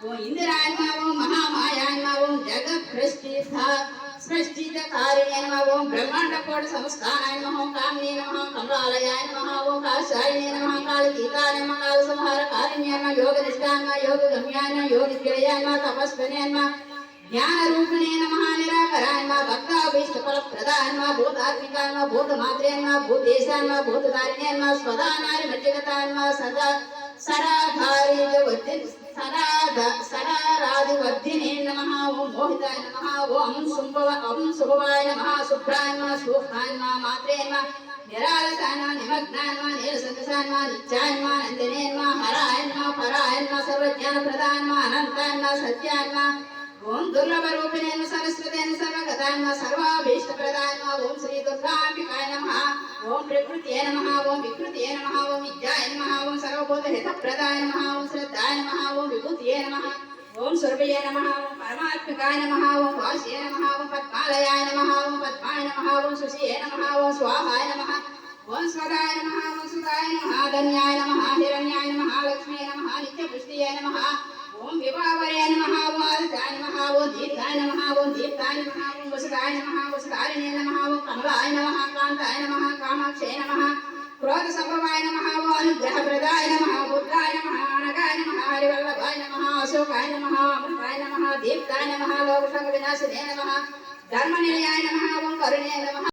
ओम इंदिराय नमः ओम महामायाय नमः ओम जगत् सृष्टिकारिणे नमः ओम ब्रह्मांड कोट संस्थानाय नमः ओम कामने नमः कमलालयाय नमः ओम काशायिने नमः कालतीताय नमः कालसंहारकारिणे नमः योगनिष्ठाय नमः योगगम्याय नमः योगिद्वयाय नमः तपस्विने नमः ज्ञान रूपिणे नमः निराकराय नमः भक्ताभीष्टफलप्रदाय नमः भूतात्मिकाय नमः भूतमात्रे नमः भूतेशाय नमः भूतधारिणे नमः स्वदानाय मज्जगताय नमः सदा सराराधिवर्धिने नमः ओम मोहिताय नमः ओम शुभवाय नमः शुभ्राय नमः सूक्ष्माय नमः मात्रे नमः निरालसाय नमः निमग्नाय नमः नीलसदृशाय नमः नित्याय नमः नन्दिने नमः हराय नमः पराय नमः सर्वज्ञानप्रदाय नमः अनन्ताय नमः सत्याय नमः ओम दुर्लभरूपिणे नमः सरस्वते नमः सर्वगताय नमः सर्वाभीष्टप्रदाय नमः ओम श्री दुर्गाम्बिकाय नमः ओम प्रकृतये नमः ओम विकृतये नमः ओम विद्याय नमः ओम सर्वभूतहितप्रदाय नमः ओम श्रद्धाय नमः ओम विभूतये नमः ओम सुरभये नमः ओम परमात्मिकाय नमः ओम वासये नमः ओम पद्मालयाय नमः ओम पद्माय नमः ओम सुषये नमः ओम स्वाहाय नमः ओम स्वदाय नमः ओम सुदाय नमः धन्याय नमः हिरण्याय नमः लक्ष्मी नमः नित्यपुष्टिये नमः ओम विभावरे नमः ओम आदित्याय नमः ओम दीर्घाय नमः ओम दीप्ताय नमः ओम वसुदाय नमः वसुधारिणे नमः ओम कमलाय नमः कान्ताय नमः कामाक्षे नमः क्रोध संभवाय नमः ओम अनुग्रहप्रदाय नमः बुद्धाय नमः अनगाय नमः हरिवल्लभाय नमः अशोकाय नमः अमृताय नमः दीप्ताय नमः लोकशंख विनाशिने नमः धर्मनिलयाय नमः ओम करुणे नमः।